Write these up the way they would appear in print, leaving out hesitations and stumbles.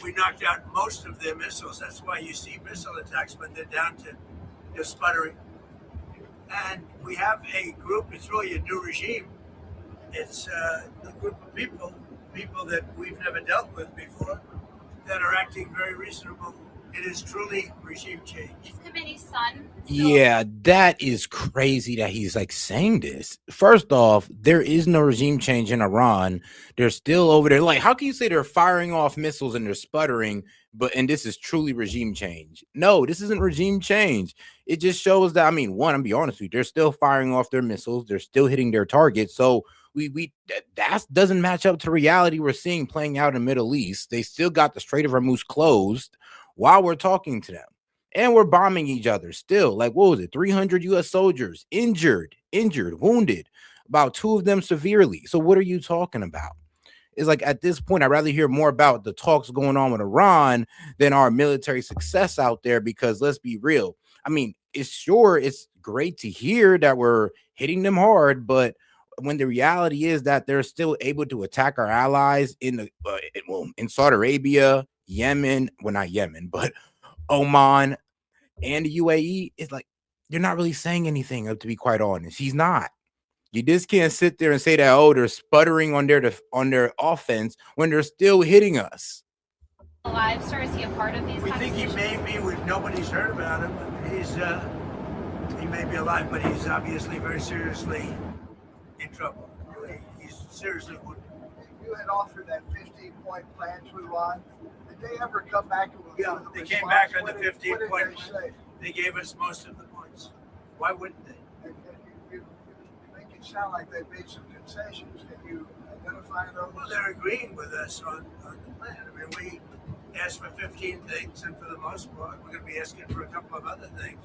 we knocked out most of their missiles. That's why you see missile attacks, but they're down to they're sputtering. And we have a group. It's really a new regime. It's a group of people that we've never dealt with before, that are acting very reasonable. It is truly regime change. Is Khamenei's son Yeah, that is crazy that he's like saying this. First off, there is no regime change in Iran. They're still over there. Like, how can you say they're firing off missiles and they're sputtering, and this is truly regime change? No, this isn't regime change. It just shows that, I mean, one, I'm be honest with you, they're still firing off their missiles, they're still hitting their targets. So that doesn't match up to reality we're seeing playing out in the Middle East. They still got the Strait of Hormuz closed while we're talking to them. And we're bombing each other still. Like, what was it? 300 U.S. soldiers injured, wounded, about 2 of them severely. So what are you talking about? It's like, at this point, I'd rather hear more about the talks going on with Iran than our military success out there, because let's be real. I mean, it's great to hear that we're hitting them hard, but when the reality is that they're still able to attack our allies in Saudi Arabia, Yemen, well, not Yemen, but Oman and the UAE, is like, you're not really saying anything, to be quite honest. He's not. You just can't sit there and say that, oh, they're sputtering on their offense when they're still hitting us. alive, sir? Is he a part of these? We think he may be. Nobody's heard about him. He may be alive, but he's obviously very seriously in trouble. He's seriously wounded. You had offered that 15-point plan to Iran. Did they ever come back? Yeah, they came back on the 15-point plan. They gave us most of the points. Why wouldn't they? You make it sound like they made some concessions. Can you identify those? Well, they're agreeing with us on the plan. I mean, we asked for 15 things, and for the most part, we're going to be asking for a couple of other things.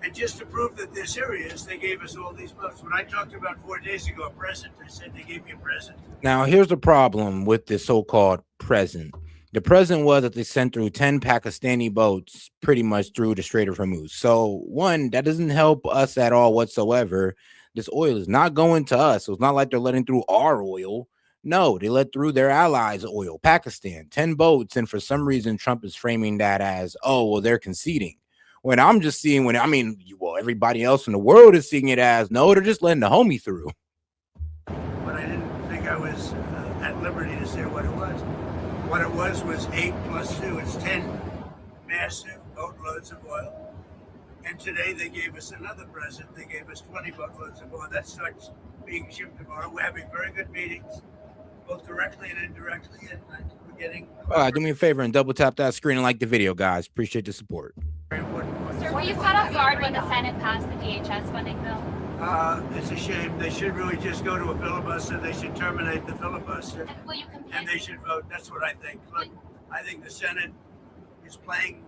And just to prove that they're serious, they gave us all these votes. When I talked about 4 days ago a present, I said they gave me a present. Now, here's the problem with this so-called present. The present was that they sent through 10 Pakistani boats pretty much through the Strait of Hormuz. So, one, that doesn't help us at all whatsoever. This oil is not going to us. So it's not like they're letting through our oil. No, they let through their allies' oil, Pakistan, 10 boats. And for some reason, Trump is framing that as, oh, well, they're conceding. When I'm just seeing, everybody else in the world is seeing it as, no, they're just letting the homie through. But I didn't think I was at liberty to say what it was. What it was 8 plus 2. It's 10 massive boatloads of oil. And today they gave us another present. They gave us 20 boatloads of oil. That starts being shipped tomorrow. We're having very good meetings, both directly and indirectly. And we're getting... Do me a favor and double tap that screen and like the video, guys. Appreciate the support. Very important. Sir, were you caught off guard when the Senate passed the DHS funding bill? It's a shame. They should really just go to a filibuster. They should terminate the filibuster. And will you compete? And they should vote. That's what I think. Look, I think the Senate is playing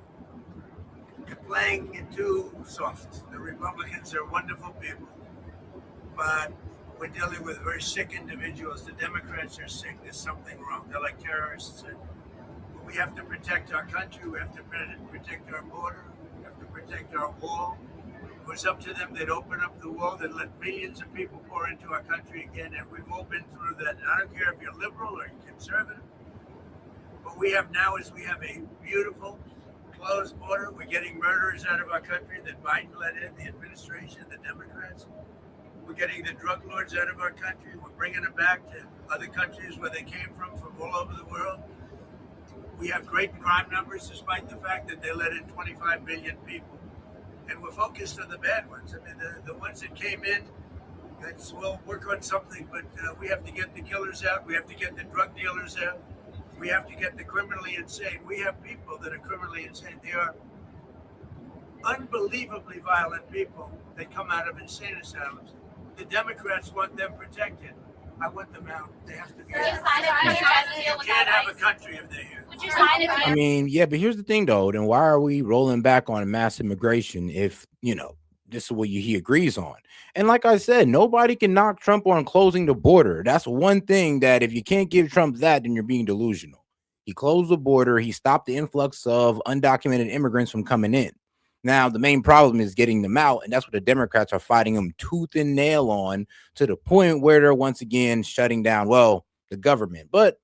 it too soft. The Republicans are wonderful people, but we're dealing with very sick individuals. The Democrats are sick. There's something wrong. They're like terrorists. And we have to protect our country. We have to protect our border. We have to protect our wall. If it was up to them, they'd open up the wall. They'd let millions of people pour into our country again. And we've all been through that. I don't care if you're liberal or conservative. What we have now is we have a beautiful, closed border. We're getting murderers out of our country that Biden let in, the administration, the Democrats. We're getting the drug lords out of our country. We're bringing them back to other countries where they came from all over the world. We have great crime numbers, despite the fact that they let in 25 million people. And we're focused on the bad ones. I mean, the ones that came in, we'll work on something, but we have to get the killers out. We have to get the drug dealers out. We have to get the criminally insane. We have people that are criminally insane. They are unbelievably violent people that come out of insane asylums. The Democrats want them protected. I want them out. They have to be out. You can't have a country if they're here. Would you sign it? I mean, yeah, but here's the thing, though. Then why are we rolling back on mass immigration if, this is what he agrees on? And like I said, nobody can knock Trump on closing the border. That's one thing that if you can't give Trump that, then you're being delusional. He closed the border. He stopped the influx of undocumented immigrants from coming in. Now, the main problem is getting them out, and that's what the Democrats are fighting them tooth and nail on, to the point where they're once again shutting down, the government. But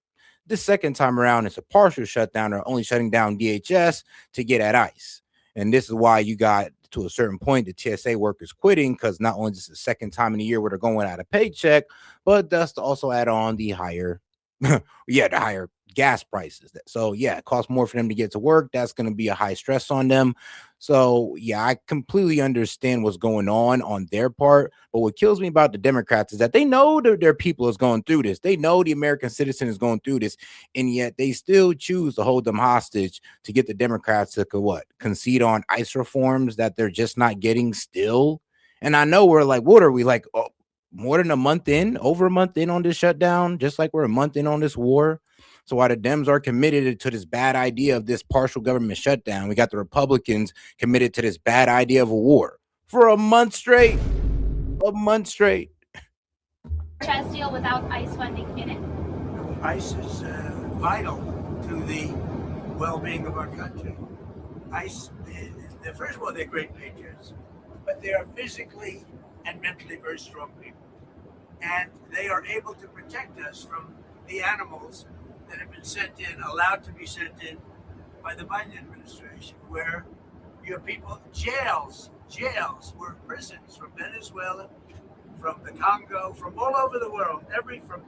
The second time around, it's a partial shutdown, or only shutting down DHS to get at ICE. And this is why you got to a certain point the TSA workers quitting, because not only is it the second time in a year where they're going out of paycheck, but that's to also add on the higher, the higher gas prices. So yeah, it costs more for them to get to work. That's going to be a high stress on them. So yeah, I completely understand what's going on their part. But what kills me about the Democrats is that they know that their people is going through this. They know the American citizen is going through this, and yet they still choose to hold them hostage to get the Democrats to concede on ICE reforms that they're just not getting still. And I know we're like, what are we like? Oh, more than a month in, over a month in on this shutdown, just like we're a month in on this war. So while the Dems are committed to this bad idea of this partial government shutdown, we got the Republicans committed to this bad idea of a war for a month straight. A month straight. Chess deal without ICE funding in it. ICE is vital to the well-being of our country. ICE, first of all, they're great patriots, but they are physically and mentally very strong people. And they are able to protect us from the animals that have been sent in, allowed to be sent in by the Biden administration, where you have people, jails were prisons from Venezuela, from the Congo, from all over the world, from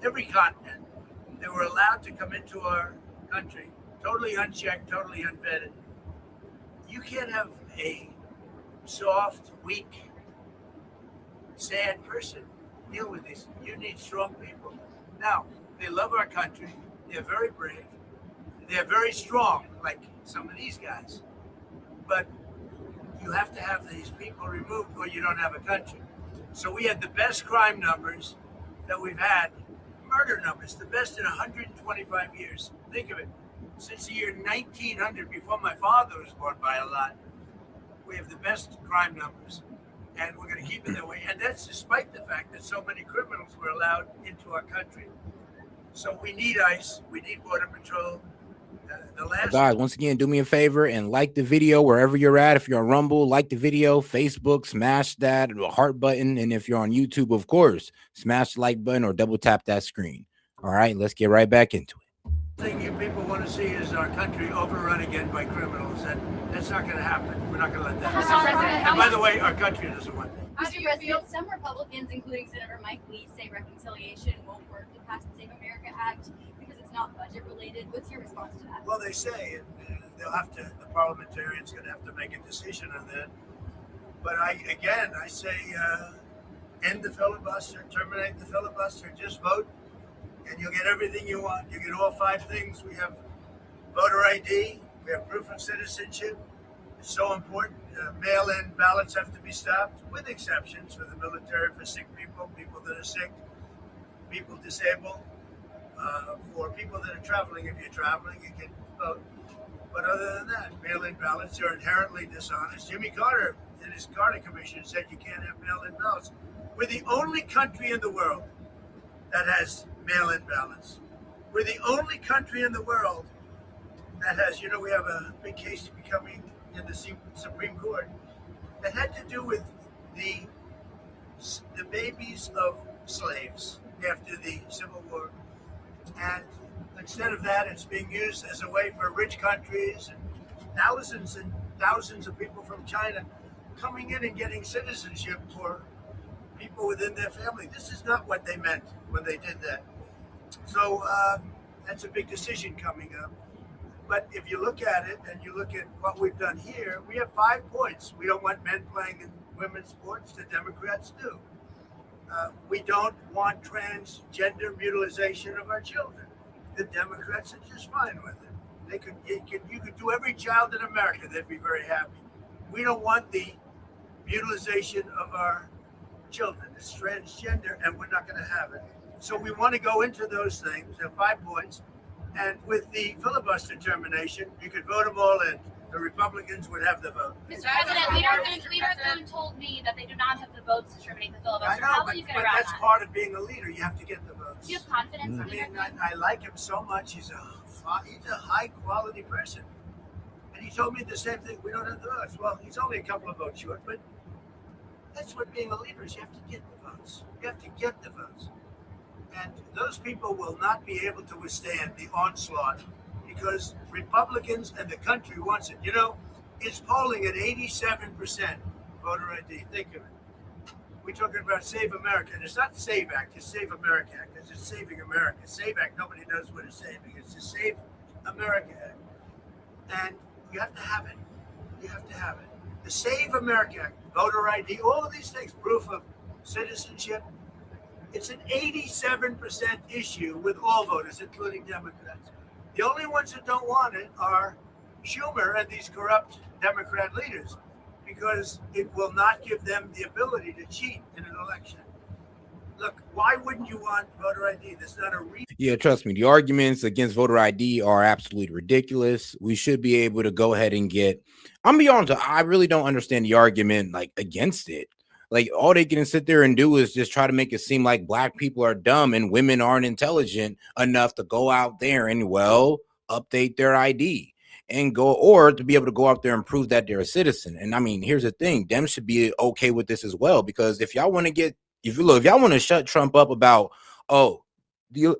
every continent. They were allowed to come into our country, totally unchecked, totally unvetted. You can't have a soft, weak, sad person deal with this. You need strong people. Now, they love our country. They're very brave. They're very strong, like some of these guys. But you have to have these people removed or you don't have a country. So we had the best crime numbers that we've had, murder numbers, the best in 125 years. Think of it. Since the year 1900, before my father was born by a lot, we have the best crime numbers. And we're going to keep it that way. And that's despite the fact that so many criminals were allowed into our country. So we need ICE. We need Border Patrol. Guys, once again, do me a favor and like the video wherever you're at. If you're on Rumble, like the video. Facebook, smash that heart button. And if you're on YouTube, of course, smash the like button or double tap that screen. All right, let's get right back into it. The thing you people want to see is our country overrun again by criminals, and that's not going to happen. We're not going to let that happen. And by the way, our country doesn't want that. Mr. President, some Republicans, including Senator Mike Lee, say reconciliation won't work to pass the Save America Act because it's not budget related. What's your response to that? Well, they say, and they'll have to, the parliamentarians going to have to make a decision on that. But I say, end the filibuster, terminate the filibuster, just vote, and you'll get everything you want. You get all 5 things. We have voter ID, we have proof of citizenship. It's so important. Mail-in ballots have to be stopped, with exceptions for the military, for sick people, people that are sick, people disabled, for people that are traveling. If you're traveling, you can vote. But other than that, mail-in ballots are inherently dishonest. Jimmy Carter, in his Carter Commission, said you can't have mail-in ballots. We're the only country in the world that has mail-in ballots. We're the only country in the world that has, we have a big case becoming in the Supreme Court that had to do with the babies of slaves after the Civil War. And instead of that, it's being used as a way for rich countries and thousands of people from China coming in and getting citizenship for people within their family. This is not what they meant when they did that. So that's a big decision coming up. But if you look at it and you look at what we've done here, we have 5 points. We don't want men playing in women's sports. The Democrats do. We don't want transgender mutilization of our children. The Democrats are just fine with it. You could do every child in America, they'd be very happy. We don't want the mutilization of our children. It's transgender, and we're not going to have it. So we want to go into those things. There are 5 points. And with the filibuster termination, you could vote them all in. The Republicans would have the vote. Mr. President, Leader Thune told me that they do not have the votes to terminate the filibuster. I know, How will you get around that's that? part of being a leader. You have to get the votes. Do you have confidence? I mean, I like him so much. He's a high quality person. And he told me the same thing. We don't have the votes. Well, he's only a couple of votes short, but that's what being a leader is. You have to get the votes. You have to get the votes. And those people will not be able to withstand the onslaught because Republicans and the country wants it. You know, it's polling at 87% voter ID. Think of it. We're talking about Save America. And it's not Save Act, it's Save America Act because it's saving America. Save Act, nobody knows what it's saving. It's the Save America Act. And you have to have it. You have to have it. The Save America Act, voter ID, all of these things, proof of citizenship. It's an 87% issue with all voters, including Democrats. The only ones that don't want it are Schumer and these corrupt Democrat leaders because it will not give them the ability to cheat in an election. Look, why wouldn't you want voter ID? There's not a reason. Yeah, trust me, the arguments against voter ID are absolutely ridiculous. We should be able to go ahead and get. I'm be honest, I really don't understand the argument like against it. Like all they can sit there and do is just try to make it seem like black people are dumb and women aren't intelligent enough to go out there and update their ID and go, or to be able to go out there and prove that they're a citizen. And I mean, here's the thing, them should be okay with this as well, because if y'all want to get, if y'all want to shut Trump up about, oh, the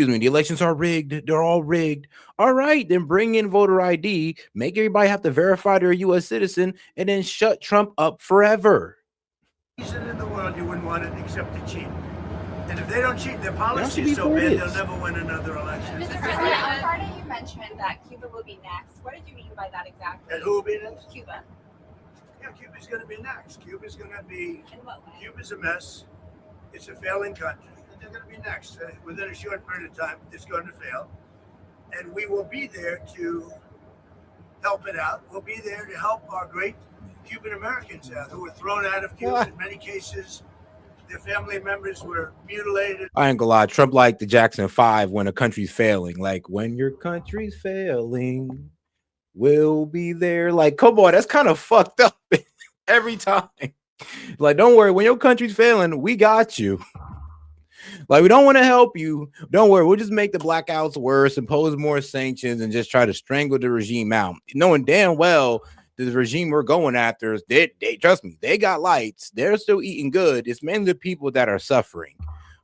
elections are rigged, they're all rigged. All right, then bring in voter ID, make everybody have to verify they're a U.S. citizen, and then shut Trump up forever. Reason in the world you wouldn't want it except to cheat. And if they don't cheat, their policy is so bad they'll never win another election. Mr. President, on Friday you mentioned that Cuba will be next. What did you mean by that exactly? And who will be next? Cuba. Yeah, Cuba's going to be next. Cuba's going to be. In what way? Cuba's a mess. It's a failing country. And they're going to be next. Within a short period of time, it's going to fail. And we will be there to help it out. We'll be there to help our great Cuban Americans out who were thrown out of Cuba. In many cases, their family members were mutilated. I ain't gonna lie, Trump like the Jackson 5 when a country's failing. Like, when your country's failing, we'll be there. Like, come on, that's kind of fucked up every time. Like, don't worry, when your country's failing, we got you. Like, we don't want to help you. Don't worry, we'll just make the blackouts worse, impose more sanctions, and just try to strangle the regime out. Knowing damn well the regime we're going after, they trust me, they got lights. They're still eating good. It's mainly the people that are suffering.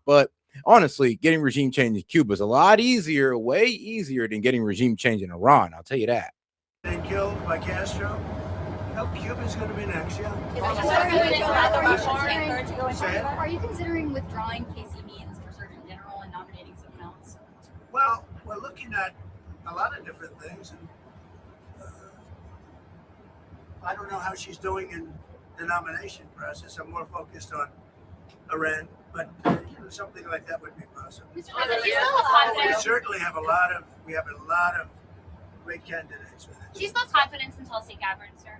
But honestly, getting regime change in Cuba is a lot easier, way easier than getting regime change in Iran. I'll tell you that. And killed by Castro. No, Cuba's going to be next, yeah. Are you considering withdrawing Casey Means for Surgeon General and nominating someone else? Well, we're looking at a lot of different things, and I don't know how she's doing in the nomination process. I'm more focused on Iran, but something like that would be possible. Mr. President, do you still have We confidence? certainly have a lot of great candidates with it. Do you still have confidence in Tulsi Gabbard, sir?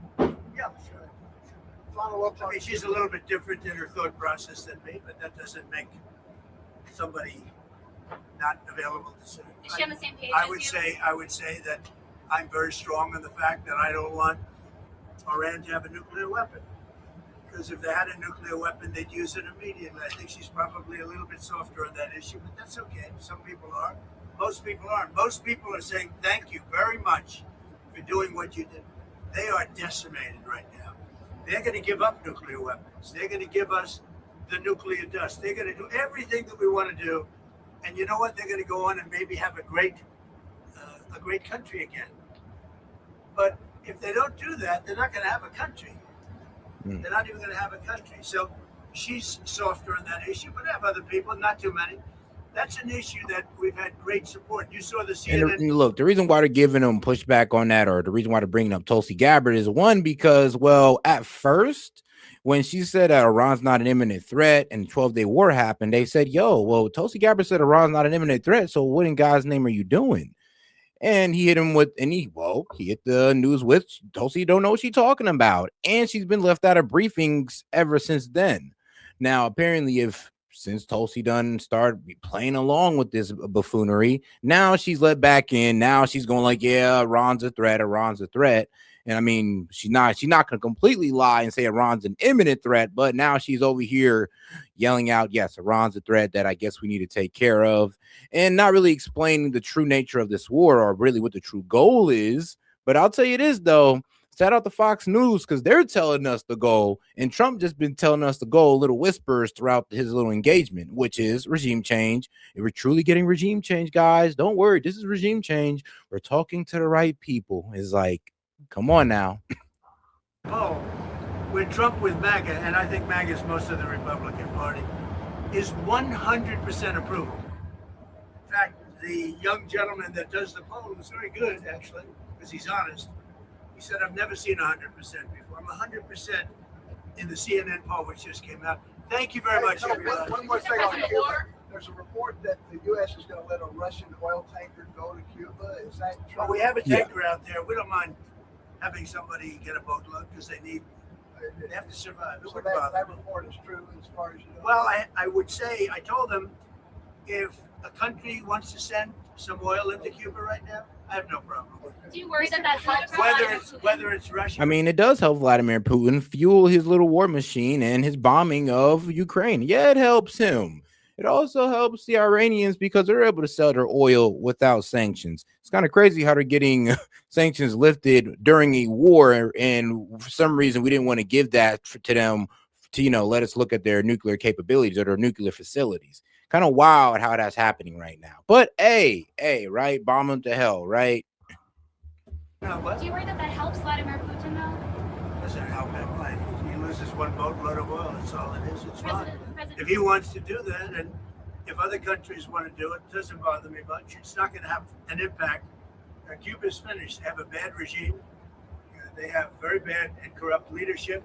Yeah, sure. Follow up I on mean, she's a little bit different in her thought process than me, but that doesn't make somebody not available to serve. Is she on the same page I as would you? I would say that I'm very strong on the fact that I don't want Iran to have a nuclear weapon. Because if they had a nuclear weapon, they'd use it immediately. I think she's probably a little bit softer on that issue, but that's okay. Some people are. Most people aren't. Most people are saying, thank you very much for doing what you did. They are decimated right now. They're going to give up nuclear weapons. They're going to give us the nuclear dust. They're going to do everything that we want to do. And you know what? They're going to go on and maybe have a great country again. But if they don't do that, they're not going to have a country. They're not even going to have a country. So she's softer on that issue, but I have other people, not too many. That's an issue that we've had great support. You saw the CNN. And look, the reason why they're giving them pushback on that, or the reason why they're bringing up Tulsi Gabbard, is one, because, well, at first, when she said that Iran's not an imminent threat and the 12-day war happened, they said, yo, well, Tulsi Gabbard said Iran's not an imminent threat, so what in God's name are you doing? And he hit him with, he hit the news with, Tulsi don't know what she's talking about. And she's been left out of briefings ever since then. Now, apparently, since Tulsi done started playing along with this buffoonery, now she's let back in. Now she's going like, yeah, Iran's a threat. And I mean, she's not going to completely lie and say Iran's an imminent threat, but now she's over here yelling out, yes, Iran's a threat that I guess we need to take care of, and not really explaining the true nature of this war or really what the true goal is. But I'll tell you this, though, Shout out to Fox News because they're telling us the goal, and Trump just been telling us the goal, little whispers throughout his little engagement, which is regime change. If we're truly getting regime change, guys, don't worry. This is regime change. We're talking to the right people. It's like, come on now. Oh, with Trump with MAGA, and I think MAGA is most of the Republican Party, is 100% approval. In fact, the young gentleman that does the poll is very good, actually, because he's honest. He said, I've never seen 100% before. I'm 100% in the CNN poll, which just came out. Thank you very much, everybody. One more thing on Cuba. There's a report that the U.S. is going to let a Russian oil tanker go to Cuba. Is that true? Well, we have a tanker out there. We don't mind having somebody get a boatload because they have to survive. So that report is true as far as you know? Well, I would say, I told them, if a country wants to send some oil into Cuba right now, I have no problem with it. Do you worry that that's helps Whether it's Russia. I mean, it does help Vladimir Putin fuel his little war machine and his bombing of Ukraine. Yeah, it helps him. It also helps the Iranians because they're able to sell their oil without sanctions. It's kind of crazy how they're getting sanctions lifted during a war, and for some reason we didn't want to give that to them to, let us look at their nuclear capabilities or their nuclear facilities. Kind of wild how that's happening right now. But hey, right? Bomb them to hell, right? Do you worry that helps Vladimir Putin, though? Doesn't help him. He loses one boatload of oil. That's all it is. It's fine. If he wants to do that, and if other countries want to do it, it doesn't bother me much. It's not going to have an impact. Cuba's finished. They have a bad regime. They have very bad and corrupt leadership.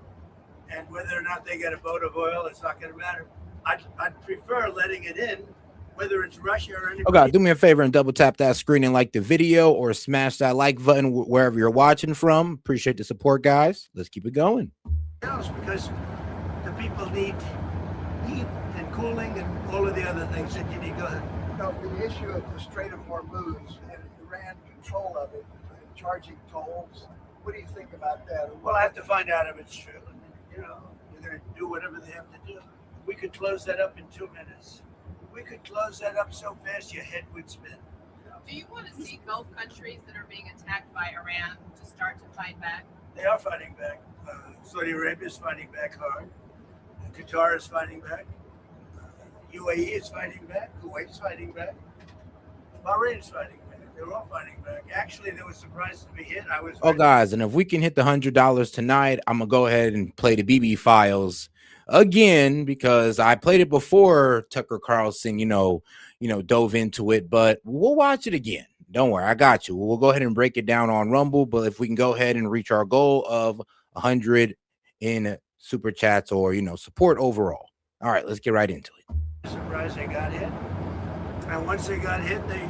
And whether or not they get a boat of oil, it's not going to matter. I'd prefer letting it in, whether it's Russia or anybody. Okay, do me a favor and double tap that screen and like the video, or smash that like button wherever you're watching from. Appreciate the support, guys. Let's keep it going. Because the people need heat and cooling and all of the other things that you need. Go ahead. No, the issue of the Strait of Hormuz and Iran control of it and charging tolls. What do you think about that? Well, I have to find out if it's true. They're going to do whatever they have to do. We could close that up in 2 minutes. We could close that up so fast your head would spin. Do you want to see Gulf countries that are being attacked by Iran to start to fight back? They are fighting back. Saudi Arabia is fighting back hard. Qatar is fighting back. UAE is fighting back. Kuwait is fighting back. Bahrain is fighting back. They're all fighting back. Actually, they were surprised to be hit. Guys, and if we can hit the $100 tonight, I'm gonna go ahead and play the BB Files again, because I played it before Tucker Carlson, dove into it, but we'll watch it again. Don't worry, I got you. We'll go ahead and break it down on Rumble, but if we can go ahead and reach our goal of 100 in super chats or, support overall. All right, let's get right into it. Surprised they got hit. And once they got hit, they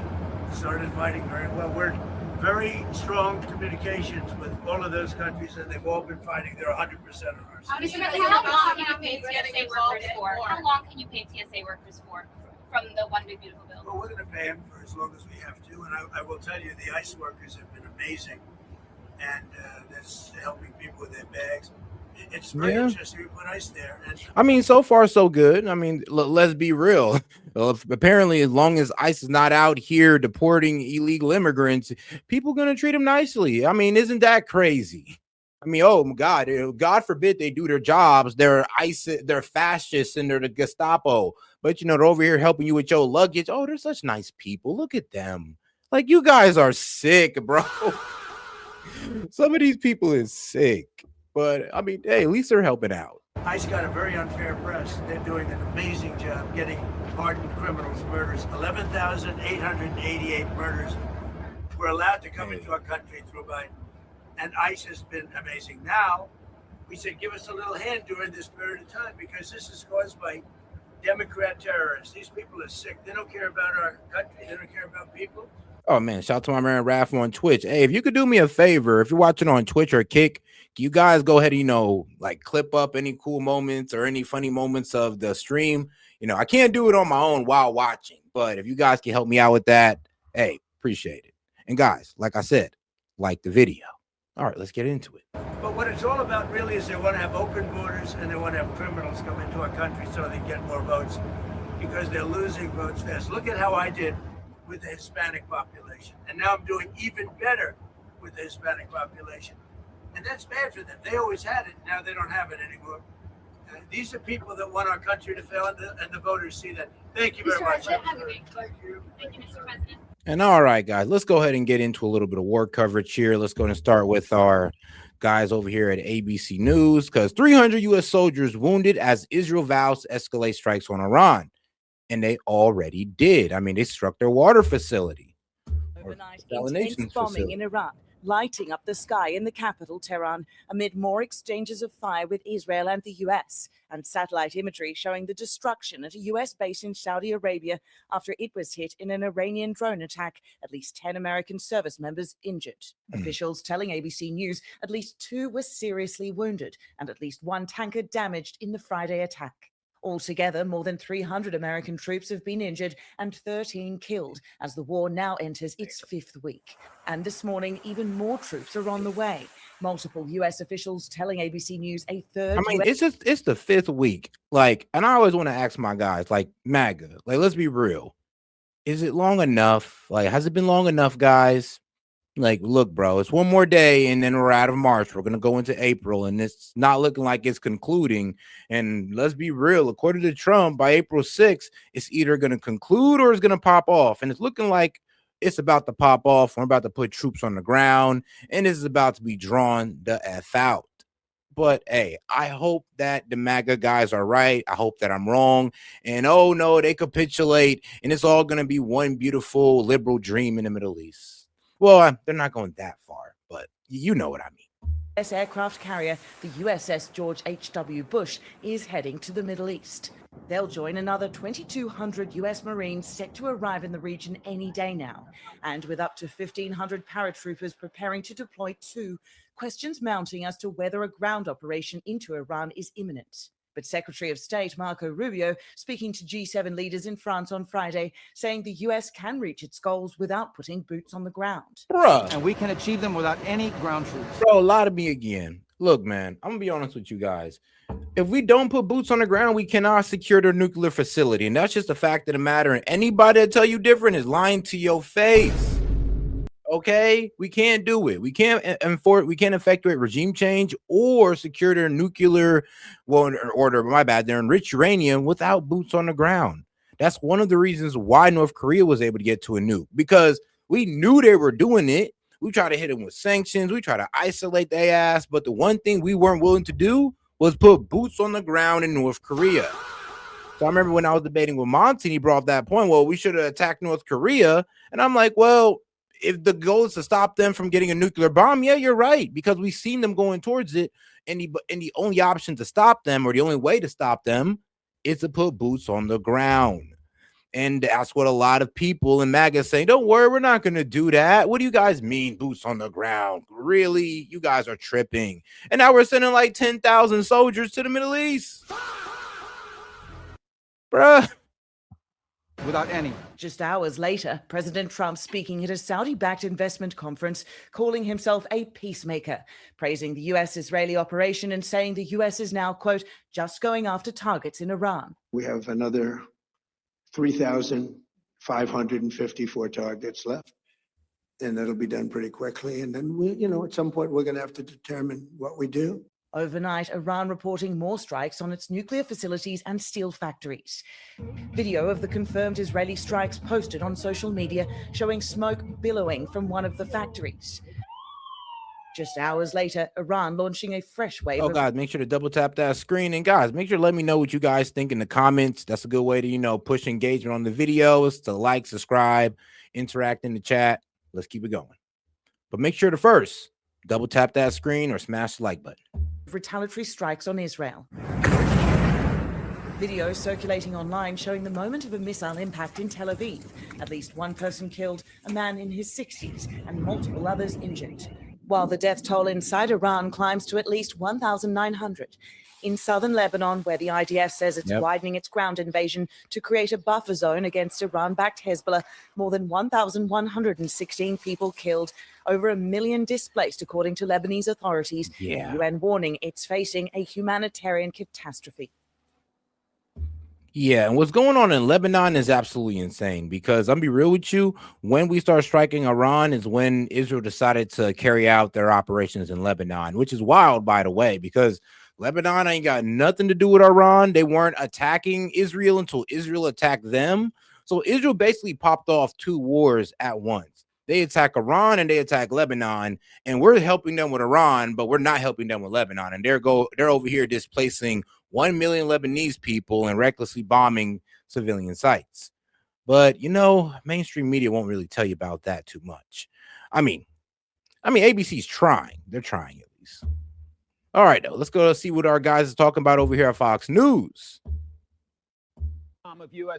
started fighting very well. We're very strong communications with all of those countries, and they've all been fighting. They're 100% on our side. How long can you pay TSA workers for? How long can you pay TSA workers for from the One Big Beautiful Bill? Well, we're going to pay them for as long as we have to, and I will tell you, the ICE workers have been amazing, and that's helping people with their bags. It's very interesting. We put ICE there. And so far so good. Let's be real. Well, apparently, as long as ICE is not out here deporting illegal immigrants, people are going to treat them nicely. Isn't that crazy? Oh my God, God forbid they do their jobs. They're ICE, they're fascists, and they're the Gestapo. But they're over here helping you with your luggage. Oh, they're such nice people. Look at them. Like, you guys are sick, bro. Some of these people is sick. But hey, at least they're helping out. ICE got a very unfair press. They're doing an amazing job getting hardened criminals, murders. 11,888 murders were allowed to come into our country through Biden. And ICE has been amazing. Now, we said, give us a little hand during this period of time, because this is caused by Democrat terrorists. These people are sick. They don't care about our country. They don't care about people. Oh, man, shout out to my man Raph on Twitch. Hey, if you could do me a favor, if you're watching on Twitch or Kick, can you guys go ahead and, clip up any cool moments or any funny moments of the stream? I can't do it on my own while watching, but if you guys can help me out with that, hey, appreciate it. And guys, like I said, like the video. All right, let's get into it. But what it's all about really is they want to have open borders, and they want to have criminals come into our country so they get more votes, because they're losing votes fast. Look at how I did with the Hispanic population. And now I'm doing even better with the Hispanic population. And that's bad for them. They always had it. Now they don't have it anymore. These are people that want our country to fail, and the voters see that. Thank you very much. Thank you. you, Mr. President. And all right, guys, let's go ahead and get into a little bit of war coverage here. Let's go and start with our guys over here at ABC News, because 300 U.S. soldiers wounded as Israel vows to escalate strikes on Iran. And they already did. I mean, they struck their water facility. Overnight, intense bombing in Iran, lighting up the sky in the capital, Tehran, amid more exchanges of fire with Israel and the U.S., and satellite imagery showing the destruction at a U.S. base in Saudi Arabia after it was hit in an Iranian drone attack. At least 10 American service members injured. Officials telling ABC News at least 2 were seriously wounded and at least 1 tanker damaged in the Friday attack. Altogether, more than 300 American troops have been injured and 13 killed as the war now enters its 5th week. And this morning, even more troops are on the way. Multiple U.S. officials telling ABC News a third. I mean, it's the 5th week. Like, and I always want to ask my guys, like MAGA, like, let's be real. Is it long enough? Like, has it been long enough, guys? Like, look, bro, it's one more day and then we're out of March. We're going to go into April and it's not looking like it's concluding. And let's be real, according to Trump, by April 6th, it's either going to conclude or it's going to pop off. And it's looking like it's about to pop off. We're about to put troops on the ground and this is about to be drawn the F out. But hey, I hope that the MAGA guys are right. I hope that I'm wrong. And oh no, they capitulate and it's all going to be one beautiful liberal dream in the Middle East. Well, they're not going that far, but you know what I mean. U.S. aircraft carrier, the USS George H.W. Bush, is heading to the Middle East. They'll join another 2,200 U.S. Marines set to arrive in the region any day now. And with up to 1,500 paratroopers preparing to deploy too, questions mounting as to whether a ground operation into Iran is imminent. But Secretary of State Marco Rubio speaking to G7 leaders in France on Friday, saying the U.S. can reach its goals without putting boots on the ground. Bruh. And we can achieve them without any ground troops. Bro, lie to me again. Look, man, I'm going to be honest with you guys. If we don't put boots on the ground, we cannot secure their nuclear facility. And that's just the fact of the matter. And anybody that tell you different is lying to your face. Okay, we can't do it. We can't enforce. We can't effectuate regime change or secure their nuclear, their enriched uranium without boots on the ground. That's one of the reasons why North Korea was able to get to a nuke, because we knew they were doing it. We tried to hit them with sanctions. We tried to isolate their ass. But the one thing we weren't willing to do was put boots on the ground in North Korea. So I remember when I was debating with Monty, he brought up that point. Well, we should have attacked North Korea. And I'm like, well, if the goal is to stop them from getting a nuclear bomb, yeah, you're right, because we've seen them going towards it. And the only option to stop them, or the only way to stop them, is to put boots on the ground. And that's what a lot of people in MAGA say. Don't worry, we're not going to do that. What do you guys mean, boots on the ground? Really? You guys are tripping. And now we're sending like 10,000 soldiers to the Middle East. Bruh. Without any. Just hours later, President Trump speaking at a Saudi-backed investment conference, calling himself a peacemaker, praising the U.S.-Israeli operation and saying the U.S. is now, quote, just going after targets in Iran. We have another 3,554 targets left, and that'll be done pretty quickly. And then we, at some point, we're going to have to determine what we do. Overnight, Iran reporting more strikes on its nuclear facilities and steel factories. Video of the confirmed Israeli strikes posted on social media showing smoke billowing from one of the factories. Just hours later, Iran launching a fresh wave. Oh, guys, make sure to double tap that screen. And guys, make sure to let me know what you guys think in the comments. That's a good way to, push engagement on the videos, to like, subscribe, interact in the chat. Let's keep it going. But make sure to first double tap that screen or smash the like button. Retaliatory strikes on Israel. Video circulating online showing the moment of a missile impact in Tel Aviv. At least one person killed, a man in his 60s, and multiple others injured. While the death toll inside Iran climbs to at least 1,900. In southern Lebanon, where the IDF says it's widening its ground invasion to create a buffer zone against Iran-backed Hezbollah, more than 1,116 people killed, over 1 million displaced, according to Lebanese authorities. The UN warning it's facing a humanitarian catastrophe. Yeah, and what's going on in Lebanon is absolutely insane because I'm be real with you, when we start striking Iran is when Israel decided to carry out their operations in Lebanon, which is wild, by the way, because Lebanon ain't got nothing to do with Iran. They weren't attacking Israel until Israel attacked them. So Israel basically popped off two wars at once. They attack Iran and they attack Lebanon, and we're helping them with Iran, but we're not helping them with Lebanon. And they're over here displacing 1 million Lebanese people and recklessly bombing civilian sites. But, mainstream media won't really tell you about that too much. I mean, ABC's trying. They're trying at least. All right, though, let's go see what our guys are talking about over here at Fox News. Of US.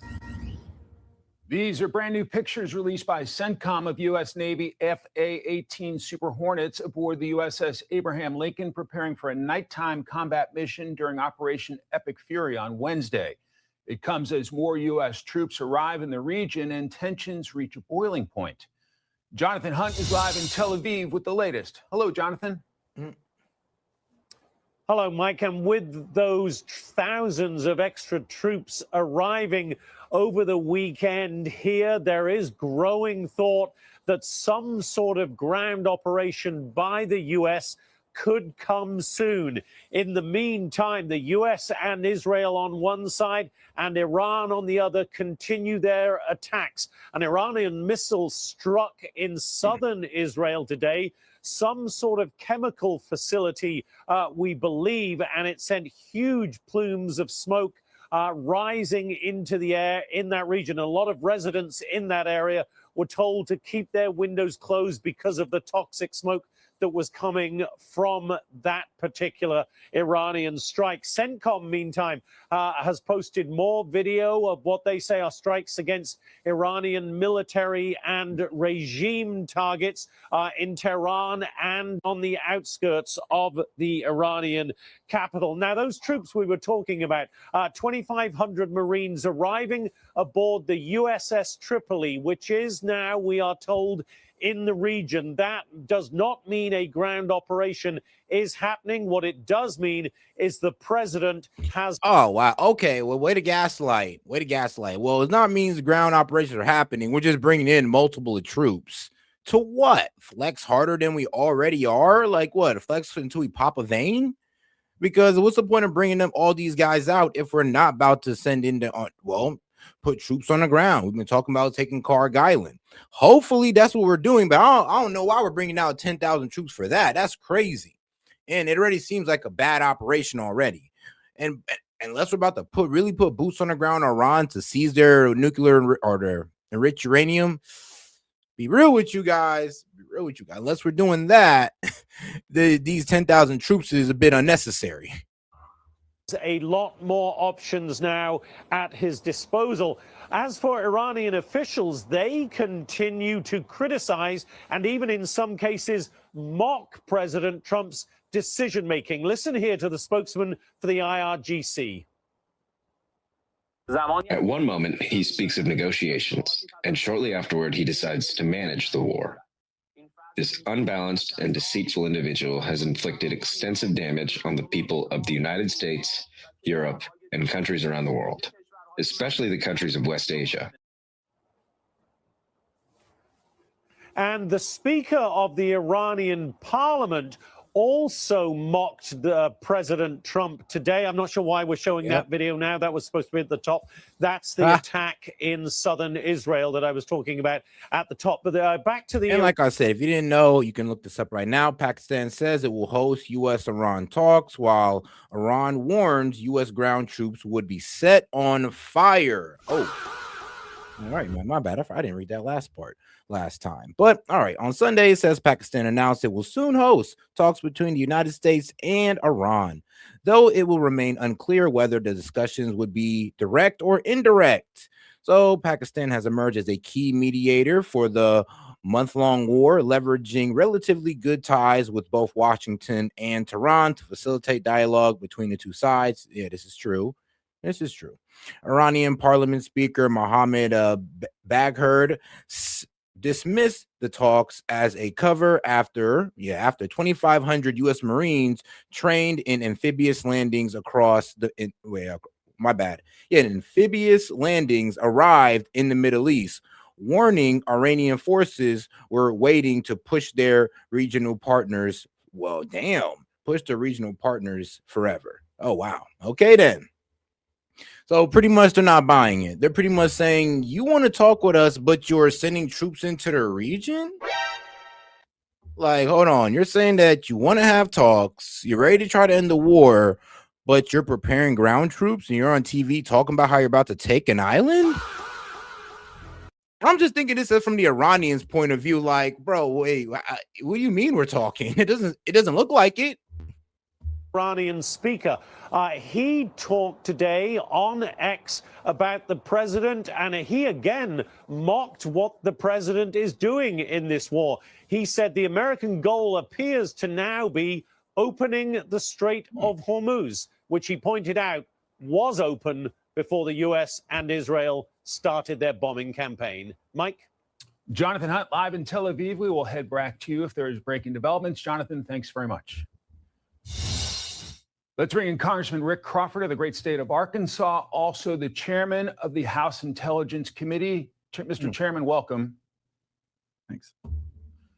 These are brand new pictures released by CENTCOM of U.S. Navy FA-18 Super Hornets aboard the USS Abraham Lincoln, preparing for a nighttime combat mission during Operation Epic Fury on Wednesday. It comes as more U.S. troops arrive in the region and tensions reach a boiling point. Jonathan Hunt is live in Tel Aviv with the latest. Hello, Jonathan. Hello, Mike. And with those thousands of extra troops arriving over the weekend here, there is growing thought that some sort of ground operation by the U.S. could come soon. In the meantime, the U.S. and Israel on one side and Iran on the other continue their attacks. An Iranian missile struck in southern Israel today, some sort of chemical facility, we believe, and it sent huge plumes of smoke rising into the air in that region. A lot of residents in that area were told to keep their windows closed because of the toxic smoke that was coming from that particular Iranian strike. CENTCOM, meantime, has posted more video of what they say are strikes against Iranian military and regime targets in Tehran and on the outskirts of the Iranian capital. Now, those troops we were talking about, 2,500 Marines arriving aboard the USS Tripoli, which is now, we are told, in the region. That does not mean a ground operation is happening. What it does mean is the president has... Oh, wow. Okay, well, way to gaslight. Way to gaslight. Well, it not means ground operations are happening. We're just bringing in multiple troops. To what? Flex harder than we already are? Like what? Flex until we pop a vein? Because what's the point of bringing them all these guys out if we're not about to send in put troops on the ground? We've been talking about taking Carg Island. Hopefully that's what we're doing, but I don't know why we're bringing out 10,000 troops for that. That's crazy. And it already seems like a bad operation already. And unless we're about to really put boots on the ground on Iran to seize their nuclear or their enriched uranium, be real with you guys. Unless we're doing that, these 10,000 troops is a bit unnecessary. A lot more options now at his disposal. As for Iranian officials, they continue to criticize and even in some cases mock President Trump's decision-making. Listen here to the spokesman for the IRGC. At one moment, he speaks of negotiations, and shortly afterward, he decides to manage the war. This unbalanced and deceitful individual has inflicted extensive damage on the people of the United States, Europe, and countries around the world, especially the countries of West Asia. And the Speaker of the Iranian Parliament also mocked President Trump today. I'm not sure why we're showing that video now. That was supposed to be at the top. That's the attack in southern Israel that I was talking about at the top. But back to the... And like I said, if you didn't know, you can look this up right now. Pakistan says it will host U.S.-Iran talks, while Iran warns U.S. ground troops would be set on fire. Oh, all right, man, my bad. I didn't read that last part last time. But all right, on Sunday, it says Pakistan announced it will soon host talks between the United States and Iran, though it will remain unclear whether the discussions would be direct or indirect. So Pakistan has emerged as a key mediator for the month-long war, leveraging relatively good ties with both Washington and Tehran to facilitate dialogue between the two sides. Yeah, this is true. This is true. Iranian Parliament Speaker Mohammed Bagherd dismissed the talks as a cover after 2,500 U.S. Marines trained in amphibious landings across the my bad. Yeah, amphibious landings arrived in the Middle East, warning Iranian forces were waiting to push their regional partners. Well, damn, push the regional partners forever. Oh, wow. Okay, then. So pretty much they're not buying it. They're pretty much saying, you want to talk with us, but you're sending troops into the region? Like, hold on. You're saying that you want to have talks, you're ready to try to end the war, but you're preparing ground troops and you're on TV talking about how you're about to take an island? I'm just thinking this is from the Iranians' point of view. Like, bro, wait, what do you mean we're talking? It doesn't look like it. Iranian speaker. He talked today on X about the president, and he again mocked what the president is doing in this war. He said the American goal appears to now be opening the Strait of Hormuz, which he pointed out was open before the U.S. and Israel started their bombing campaign. Mike? Jonathan Hunt, live in Tel Aviv. We will head back to you if there's breaking developments. Jonathan, thanks very much. Let's bring in Congressman Rick Crawford of the great state of Arkansas, also the chairman of the House Intelligence Committee. Mr. Chairman, welcome. Thanks.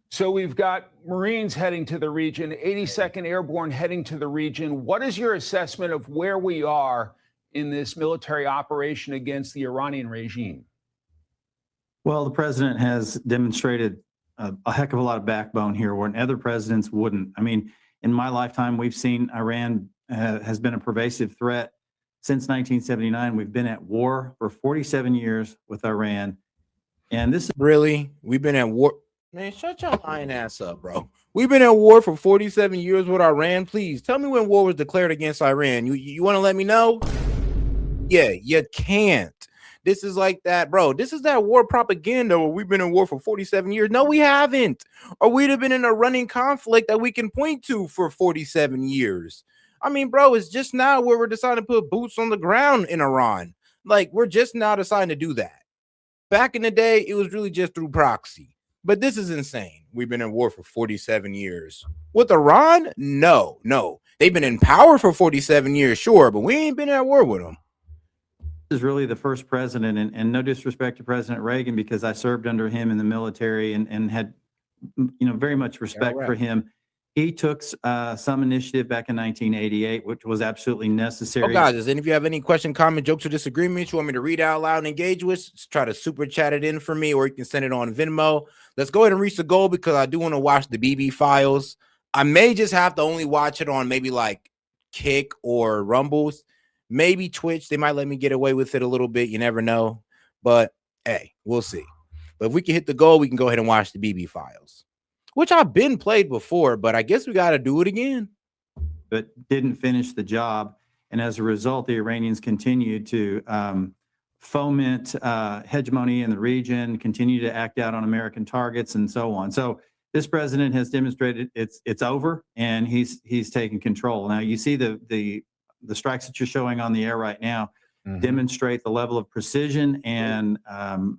So we've got Marines heading to the region, 82nd Airborne heading to the region. What is your assessment of where we are in this military operation against the Iranian regime? Well, the president has demonstrated a heck of a lot of backbone here where other presidents wouldn't. I mean, in my lifetime, we've seen Iran has been a pervasive threat since 1979. We've been at war for 47 years with Iran. And this is really, we've been at war. Man, shut your lying ass up, bro. We've been at war for 47 years with Iran. Please tell me when war was declared against Iran. You want to let me know? Yeah, you can't. This is like that, bro. This is that war propaganda where we've been in war for 47 years. No, we haven't. Or we'd have been in a running conflict that we can point to for 47 years. I mean, bro, it's just now where we're deciding to put boots on the ground in Iran. Like, we're just now deciding to do that. Back in the day, it was really just through proxy. But this is insane. We've been in war for 47 years. With Iran? No. They've been in power for 47 years, sure, but we ain't been at war with them. This is really the first president, and no disrespect to President Reagan, because I served under him in the military and had, very much respect for him. He took some initiative back in 1988, which was absolutely necessary. Oh, guys, and if you have any question, comment, jokes, or disagreements you want me to read out loud and engage with, try to super chat it in for me, or you can send it on Venmo. Let's go ahead and reach the goal because I do want to watch the BB files. I may just have to only watch it on maybe like Kick or Rumbles. Maybe Twitch. They might let me get away with it a little bit. You never know. But, hey, we'll see. But if we can hit the goal, we can go ahead and watch the BB files, which I've been played before, but I guess we got to do it again. But didn't finish the job. And as a result, the Iranians continued to foment hegemony in the region, continue to act out on American targets, and so on. So this president has demonstrated it's over, and he's taken control. Now, you see the strikes that you're showing on the air right now demonstrate the level of precision and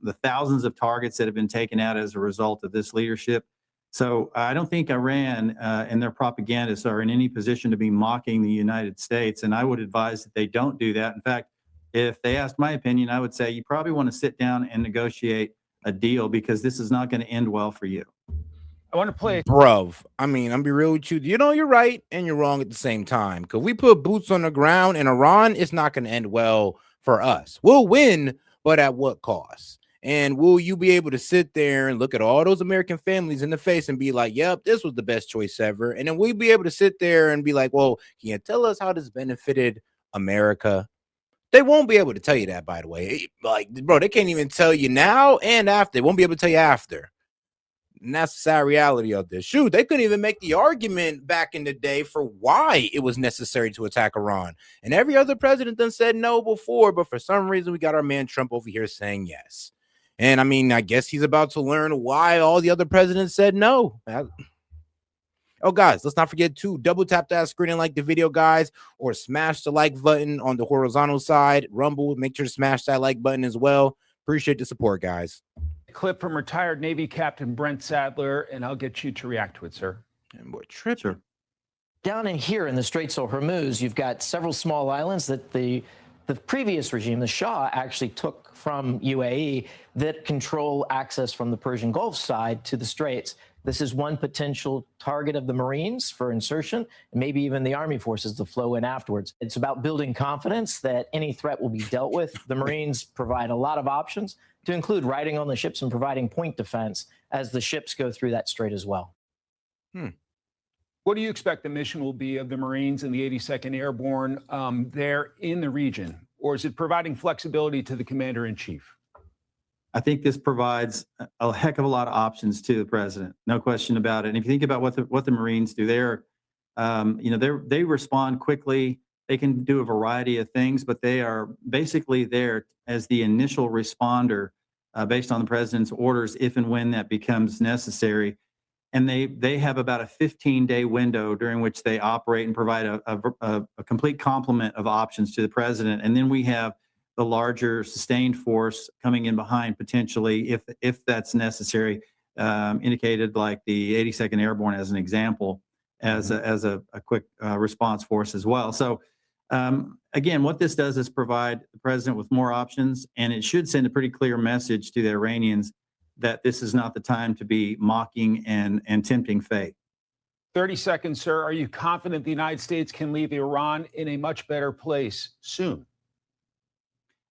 the thousands of targets that have been taken out as a result of this leadership. So I don't think Iran and their propagandists are in any position to be mocking the United States, and I would advise that they don't do that. In fact, if they asked my opinion, I would say you probably want to sit down and negotiate a deal, because this is not going to end well for you. I want to play. Bruv, I mean, I'm be real with you. You're right and you're wrong at the same time. Because we put boots on the ground in Iran, it's not going to end well for us. We'll win, but at what cost? And will you be able to sit there and look at all those American families in the face and be like, yep, this was the best choice ever? And then we'll be able to sit there and be like, well, can you tell us how this benefited America? They won't be able to tell you that, by the way. Like, bro, they can't even tell you now and after. They won't be able to tell you after. And that's the sad reality of this. Shoot, they couldn't even make the argument back in the day for why it was necessary to attack Iran. And every other president done said no before, but for some reason we got our man Trump over here saying yes. And I mean, I guess he's about to learn why all the other presidents said no. Oh, guys, let's not forget to double tap that screen and like the video, guys, or smash the like button on the horizontal side. Rumble, make sure to smash that like button as well. Appreciate the support, guys. Clip from retired Navy Captain Brent Sadler, and I'll get you to react to it, sir. And what trip? Sure. Down in here in the Straits of Hormuz, you've got several small islands that the the previous regime, the Shah, actually took from UAE that control access from the Persian Gulf side to the Straits. This is one potential target of the Marines for insertion, and maybe even the Army forces to flow in afterwards. It's about building confidence that any threat will be dealt with. The Marines provide a lot of options, to include riding on the ships and providing point defense as the ships go through that strait as well. What do you expect the mission will be of the Marines and the 82nd Airborne there in the region? Or is it providing flexibility to the commander-in-chief? I think this provides a heck of a lot of options to the president, no question about it. And if you think about what the Marines do, they respond quickly. They can do a variety of things, but they are basically there as the initial responder based on the president's orders, if and when that becomes necessary. And they have about a 15-day window during which they operate and provide a complete complement of options to the president. And then we have the larger sustained force coming in behind potentially if that's necessary, indicated like the 82nd Airborne as an example, as a quick response force as well. So again, what this does is provide the president with more options, and it should send a pretty clear message to the Iranians that this is not the time to be mocking and tempting fate. 30 seconds, sir. Are you confident the United States can leave Iran in a much better place soon?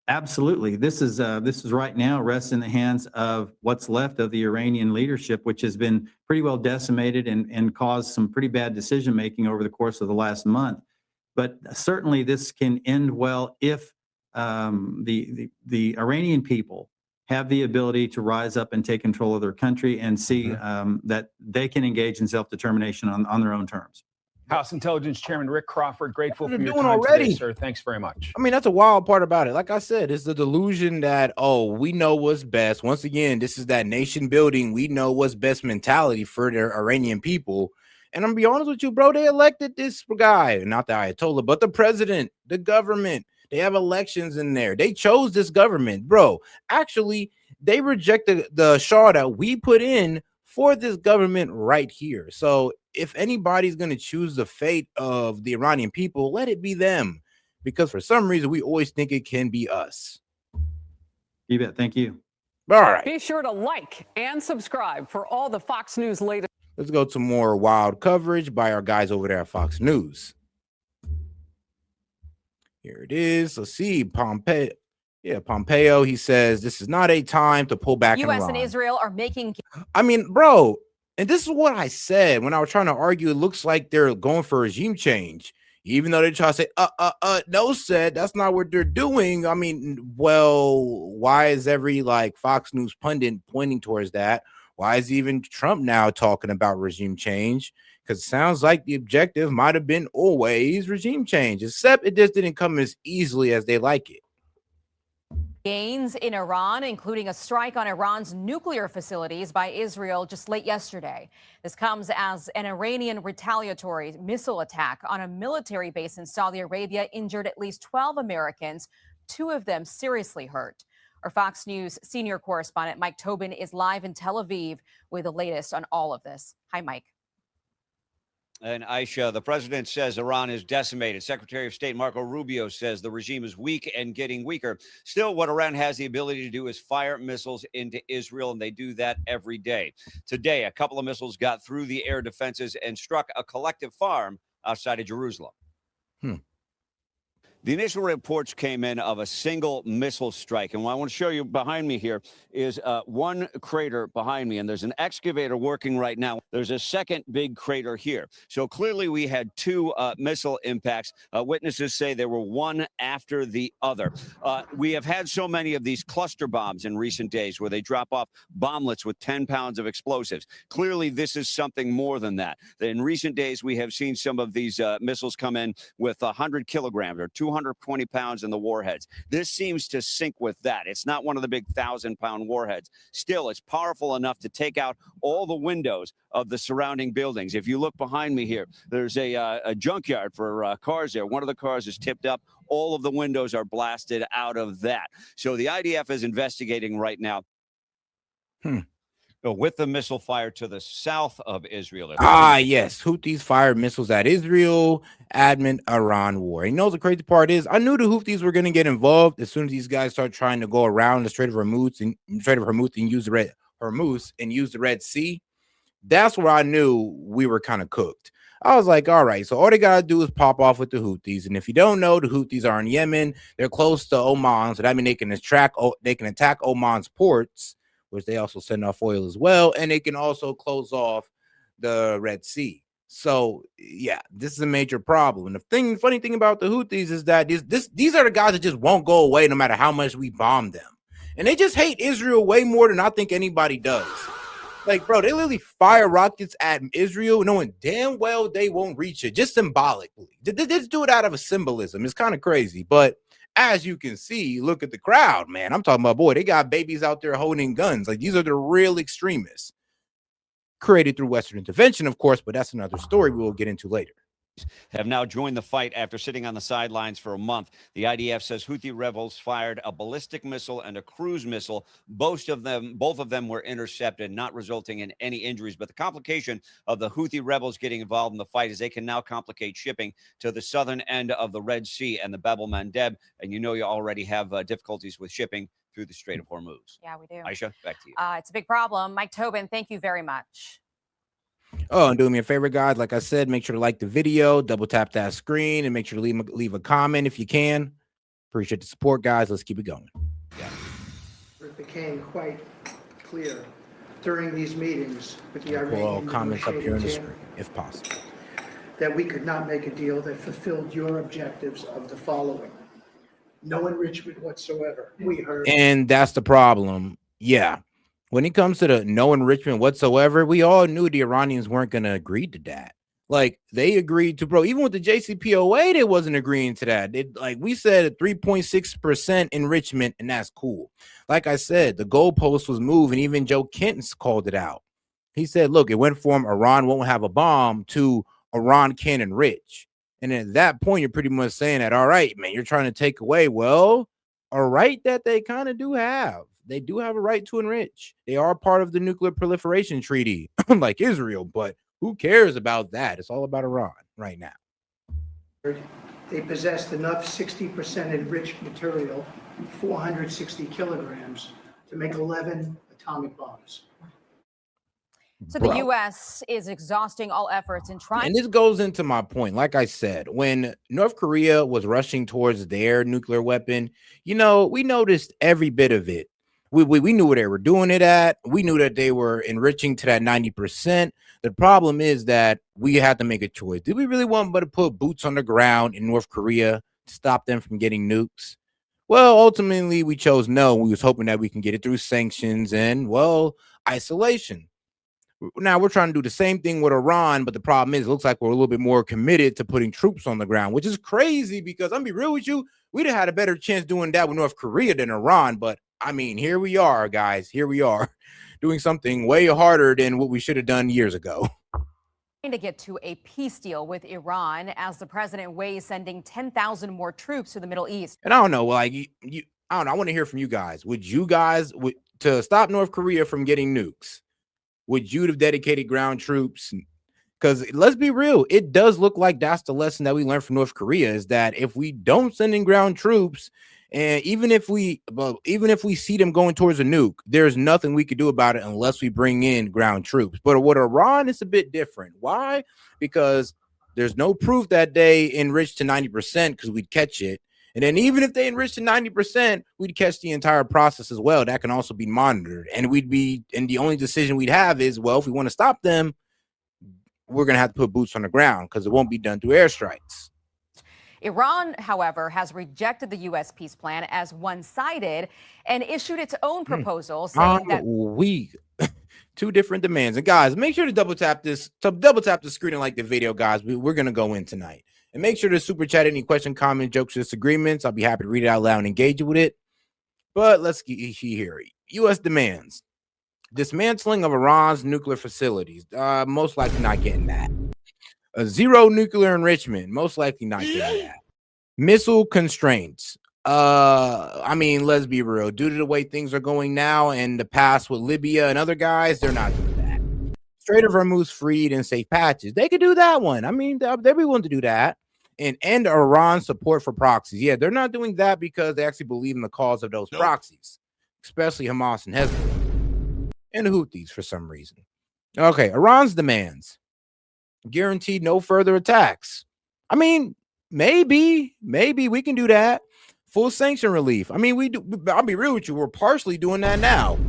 Absolutely. This is right now rests in the hands of what's left of the Iranian leadership, which has been pretty well decimated and caused some pretty bad decision making over the course of the last month. But certainly this can end well if the Iranian people have the ability to rise up and take control of their country and see that they can engage in self-determination on their own terms. House Intelligence Chairman Rick Crawford, grateful for your doing time already? today, sir. Thanks very much. I mean, that's a wild part about it. Like I said, it's the delusion that, oh, we know what's best. Once again, this is that nation building, we know what's best mentality for the Iranian people. And I'm gonna be honest with you, bro, they elected this guy, not the Ayatollah, but the president, the government. They have elections in there. They chose this government, bro. Actually, they rejected the Shah that we put in for this government right here. So if anybody's going to choose the fate of the Iranian people, let it be them, because for some reason we always think it can be us. You bet. Thank you. All right. Be sure to like and subscribe for all the Fox News latest. Let's go to more wild coverage by our guys over there at Fox News. Here it is. Let's see. Pompeo, he says this is not a time to pull back. U.S. and Israel are making. I mean, bro, and this is what I said when I was trying to argue. It looks like they're going for regime change, even though they try to say, no, said that's not what they're doing. I mean, well, why is every Fox News pundit pointing towards that? Why is even Trump now talking about regime change? Because it sounds like the objective might have been always regime change, except it just didn't come as easily as they like it. Gains in Iran, including a strike on Iran's nuclear facilities by Israel just late yesterday. This comes as an Iranian retaliatory missile attack on a military base in Saudi Arabia injured at least 12 Americans, 2 of them seriously hurt. Our Fox News senior correspondent Mike Tobin is live in Tel Aviv with the latest on all of this. Hi, Mike. And Aisha, the president says Iran is decimated. Secretary of State Marco Rubio says the regime is weak and getting weaker. Still, what Iran has the ability to do is fire missiles into Israel, and they do that every day. Today, a couple of missiles got through the air defenses and struck a collective farm outside of Jerusalem. The initial reports came in of a single missile strike. And what I want to show you behind me here is one crater behind me. And there's an excavator working right now. There's a second big crater here. So clearly we had 2 missile impacts. Witnesses say there were one after the other. We have had so many of these cluster bombs in recent days where they drop off bomblets with 10 pounds of explosives. Clearly, this is something more than that. In recent days, we have seen some of these missiles come in with 100 kilograms or 220 pounds in the warheads. This seems to sync with that. It's not one of the big 1,000-pound warheads. Still, it's powerful enough to take out all the windows of the surrounding buildings. If you look behind me here, there's a junkyard for cars there. One of the cars is tipped up. All of the windows are blasted out of that. So the IDF is investigating right now. with the missile fire to the south of Israel. Yes. Houthis fired missiles at Israel amid Iran war. And you know the crazy part is, I knew the Houthis were going to get involved as soon as these guys start trying to go around the Strait of Hormuz and use the Red Sea. That's where I knew we were kind of cooked. I was like, all right, so all they gotta do is pop off with the Houthis. And if you don't know, the Houthis are in Yemen. They're close to Oman, so that means they can attack Oman's ports, which they also send off oil as well, and they can also close off the Red Sea. So yeah, this is a major problem. And the funny thing about the Houthis is that these are the guys that just won't go away no matter how much we bomb them. And they just hate Israel way more than I think anybody does. Like, bro, they literally fire rockets at Israel, knowing damn well they won't reach it, just symbolically. They just do it out of a symbolism. It's kind of crazy. But as you can see, look at the crowd, man. I'm talking about, boy, they got babies out there holding guns. Like, these are the real extremists. Created through Western intervention, of course, but that's another story we will get into later. Have now joined the fight after sitting on the sidelines for a month. The IDF says Houthi rebels fired a ballistic missile and a cruise missile. Both of them were intercepted, not resulting in any injuries. But the complication of the Houthi rebels getting involved in the fight is they can now complicate shipping to the southern end of the Red Sea and the Bab el-Mandeb. And you know you already have difficulties with shipping through the Strait of Hormuz. Yeah, we do. Aisha, back to you. It's a big problem. Mike Tobin, thank you very much. Oh, and do me a favor, guys. Like I said, make sure to like the video, double tap that screen, and make sure to leave a comment if you can. Appreciate the support, guys. Let's keep it going. Yeah. It became quite clear during these meetings with the Pull all Iranian comments up here on the negotiating screen, if possible. that we could not make a deal that fulfilled your objectives of the following: no enrichment whatsoever. We heard. And that's the problem. Yeah. When it comes to the no enrichment whatsoever, we all knew the Iranians weren't going to agree to that. Like, they agreed to, bro, even with the JCPOA, they wasn't agreeing to that. We said 3.6% enrichment, and that's cool. Like I said, the goalpost was moved, and even Joe Kent's called it out. He said, look, it went from Iran won't have a bomb to Iran can enrich. And at that point, you're pretty much saying that, all right, man, you're trying to take away, well, a right that they kind of do have. They do have a right to enrich. They are part of the nuclear proliferation treaty, like Israel, but who cares about that? It's all about Iran right now. They possessed enough 60% enriched material, 460 kilograms, to make 11 atomic bombs. So the U.S. is exhausting all efforts in trying. And this goes into my point. Like I said, when North Korea was rushing towards their nuclear weapon, we noticed every bit of it. We knew where they were doing it at. We knew that they were enriching to that 90%. The problem is that we had to make a choice. Did we really want to put boots on the ground in North Korea to stop them from getting nukes? Well, ultimately, we chose no. We was hoping that we can get it through sanctions and, well, isolation. Now we're trying to do the same thing with Iran, but the problem is it looks like we're a little bit more committed to putting troops on the ground, which is crazy because I'm gonna be real with you, we'd have had a better chance doing that with North Korea than Iran. But I mean, here we are, guys. Here we are doing something way harder than what we should have done years ago. To get to a peace deal with Iran as the president weighs sending 10,000 more troops to the Middle East. And I don't know, like I don't know. I want to hear from you guys. Would you guys, to stop North Korea from getting nukes, would you have dedicated ground troops? Because let's be real, it does look like that's the lesson that we learned from North Korea, is that if we don't send in ground troops, and even if we see them going towards a nuke, there's nothing we could do about it unless we bring in ground troops. But with Iran, it's a bit different. Why? Because there's no proof that they enriched to 90% because we'd catch it. And then even if they enriched to 90%, we'd catch the entire process as well. That can also be monitored. And the only decision we'd have is, well, if we want to stop them, we're going to have to put boots on the ground because it won't be done through airstrikes. Iran, however, has rejected the U.S. peace plan as one-sided and issued its own proposal saying that two different demands. And guys, make sure to double tap the screen and like the video, guys. We're going to go in tonight. And make sure to super chat any question, comment, jokes, disagreements. I'll be happy to read it out loud and engage with it. But let's see here. U.S. demands dismantling of Iran's nuclear facilities. Most likely not getting that. Zero nuclear enrichment. Most likely not getting that. Missile constraints. I mean, let's be real. Due to the way things are going now and the past with Libya and other guys, they're not doing that. Strait of Hormuz freed and safe patches. They could do that one. I mean, they'll be willing to do that. And end Iran's support for proxies. Yeah, they're not doing that because they actually believe in the cause of those proxies, especially Hamas and Hezbollah and the Houthis for some reason. Okay, Iran's demands. Guaranteed no further attacks. I mean, maybe we can do that. Full sanction relief. I mean, we do. I'll be real with you. We're partially doing that now.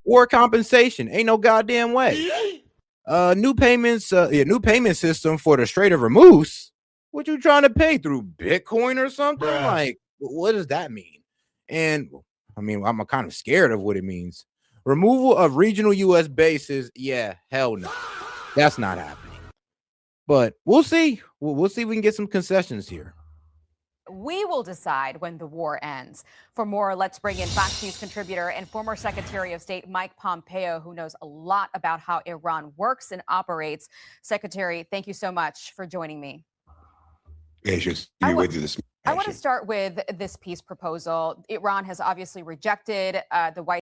War compensation. Ain't no goddamn way. New payments. New payment system for the Strait of Hormuz. What you trying to pay through Bitcoin or something? Like, what does that mean? And I mean, I'm kind of scared of what it means. Removal of regional U.S. bases. Yeah, hell no. That's not happening. But we'll see. We'll see if we can get some concessions here. We will decide when the war ends. For more, let's bring in Fox News contributor and former Secretary of State Mike Pompeo, who knows a lot about how Iran works and operates. Secretary, thank you so much for joining me. Yeah, just be with you this. I want to start with this peace proposal. Iran has obviously rejected the White